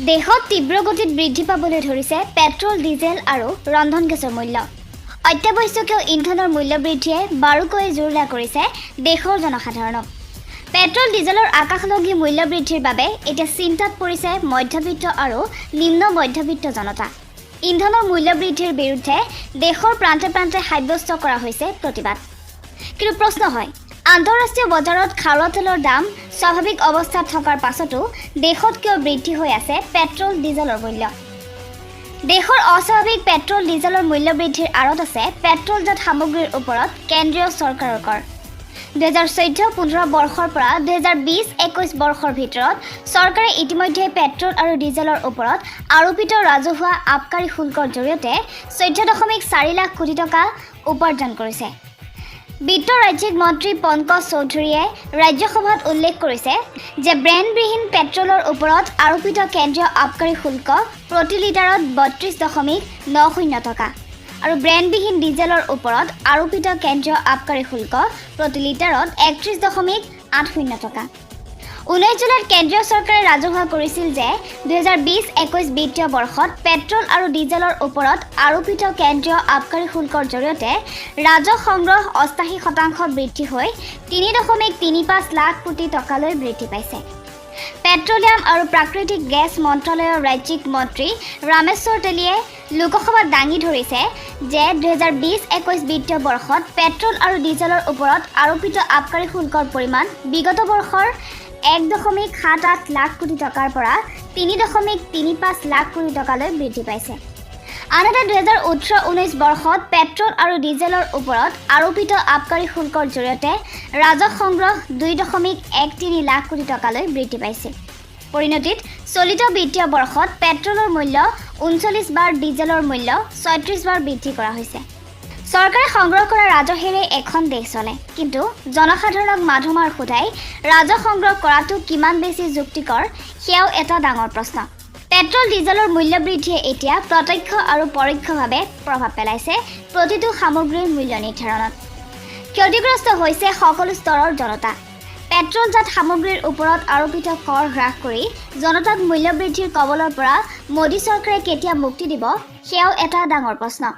দেশত তীব্ৰ গতিত বৃদ্ধি পাবলৈ ধৰিছে পেট্ৰল, ডিজেল আৰু ৰন্ধন গেছৰ মূল্য। অত্যাৱশ্যকীয় ইন্ধনৰ মূল্য বৃদ্ধিয়ে বাৰুকৈ জোৰলা কৰিছে দেশৰ জনসাধাৰণক। পেট্ৰল, ডিজেলৰ আকাশলংঘী মূল্য বৃদ্ধিৰ বাবে এতিয়া চিন্তাত পৰিছে মধ্যবিত্ত আৰু নিম্ন মধ্যবিত্ত জনতা। ইন্ধনৰ মূল্য বৃদ্ধিৰ বিৰুদ্ধে দেশৰ প্ৰান্তে প্ৰান্তে সাব্যস্ত কৰা হৈছে প্ৰতিবাদ। কিন্তু প্ৰশ্ন হয়, আন্তঃৰাষ্ট্ৰীয় বজাৰত খাৰুৱা তেলৰ দাম স্বাভাৱিক অৱস্থাত থকাৰ পাছতো দেশত কিয় বৃদ্ধি হৈ আছে পেট্ৰল, ডিজেলৰ মূল্য? দেশৰ অস্বাভাৱিক পেট্ৰল, ডিজেলৰ মূল্য বৃদ্ধিৰ আঁৰত আছে পেট্ৰলজাত সামগ্ৰীৰ ওপৰত কেন্দ্ৰীয় চৰকাৰৰ কৰ। 2014-15 বৰ্ষৰ পৰা 2020-21 বৰ্ষৰ ভিতৰত চৰকাৰে ইতিমধ্যে পেট্ৰল আৰু ডিজেলৰ ওপৰত আৰোপিত ৰাজহুৱা আবকাৰী শুল্কৰ জৰিয়তে 14.4 লাখ কোটি টকা উপাৰ্জন কৰিছে। বিত্ত ৰাজ্যিক মন্ত্ৰী পংকজ চৌধুৰীয়ে ৰাজ্যসভাত উল্লেখ কৰিছে যে ব্ৰেণ্ডবিহীন পেট্ৰলৰ ওপৰত আৰোপিত কেন্দ্ৰীয় আবকাৰী শুল্ক প্ৰতি লিটাৰত 32.90 টকা আৰু ব্ৰেণ্ডবিহীন ডিজেলৰ ওপৰত আৰোপিত কেন্দ্ৰীয় আবকাৰী শুল্ক প্ৰতি লিটাৰত 31.80 টকা। 19 জুলাইত কেন্দ্ৰীয় চৰকাৰে ৰাজহুৱা কৰিছিল যে 2020-21 বিত্তীয় বৰ্ষত পেট্ৰল আৰু ডিজেলৰ ওপৰত আৰোপিত কেন্দ্ৰীয় আবকাৰী শুল্কৰ জৰিয়তে ৰাজহ সংগ্ৰহ 88% বৃদ্ধি হৈ 3.35 লাখ কোটি টকালৈ বৃদ্ধি পাইছে। পেট্ৰলিয়াম আৰু প্ৰাকৃতিক গেছ মন্ত্ৰালয়ৰ ৰাজ্যিক মন্ত্ৰী ৰামেশ্বৰ তেলীয়ে লোকসভাত দাঙি ধৰিছে যে 2020-21 বিত্তীয় বৰ্ষত পেট্ৰল আৰু ডিজেলৰ ওপৰত আৰোপিত আবকাৰী শুল্কৰ পৰিমাণ বিগত বৰ্ষৰ 1.78 লাখ কোটি টকাৰ পৰা 3.35 লাখ কোটি টকালৈ বৃদ্ধি পাইছে। আনহাতে 2018-19 বৰ্ষত পেট্ৰল আৰু ডিজেলৰ ওপৰত আৰোপিত আবকাৰী শুল্কৰ জৰিয়তে ৰাজহ সংগ্ৰহ 2.13 লাখ কোটি টকালৈ বৃদ্ধি পাইছিল। পৰিণতিত চলিত বিত্তীয় বৰ্ষত পেট্ৰলৰ মূল্য 39 বাৰ, ডিজেলৰ মূল্য 36 বাৰ বৃদ্ধি কৰা হৈছে। চৰকাৰে সংগ্ৰহ কৰা ৰাজহেৰে এখন দেশ চলে, কিন্তু জনসাধাৰণক মাধমাৰ সোধাই ৰাজহ সংগ্ৰহ কৰাটো কিমান বেছি যুক্তিকৰ সেয়াও এটা ডাঙৰ প্ৰশ্ন। পেট্ৰল, ডিজেলৰ মূল্য বৃদ্ধিয়ে এতিয়া প্ৰত্যক্ষ আৰু পৰোক্ষভাৱে প্ৰভাৱ পেলাইছে প্ৰতিটো সামগ্ৰীৰ মূল্য নিৰ্ধাৰণত। ক্ষতিগ্ৰস্ত হৈছে সকলো স্তৰৰ জনতা। পেট্ৰলজাত সামগ্ৰীৰ ওপৰত আৰোপিত কৰ হ্ৰাস কৰি জনতাক মূল্য বৃদ্ধিৰ কবলৰ পৰা মোদী চৰকাৰে কেতিয়া মুক্তি দিব সেয়াও এটা ডাঙৰ প্ৰশ্ন।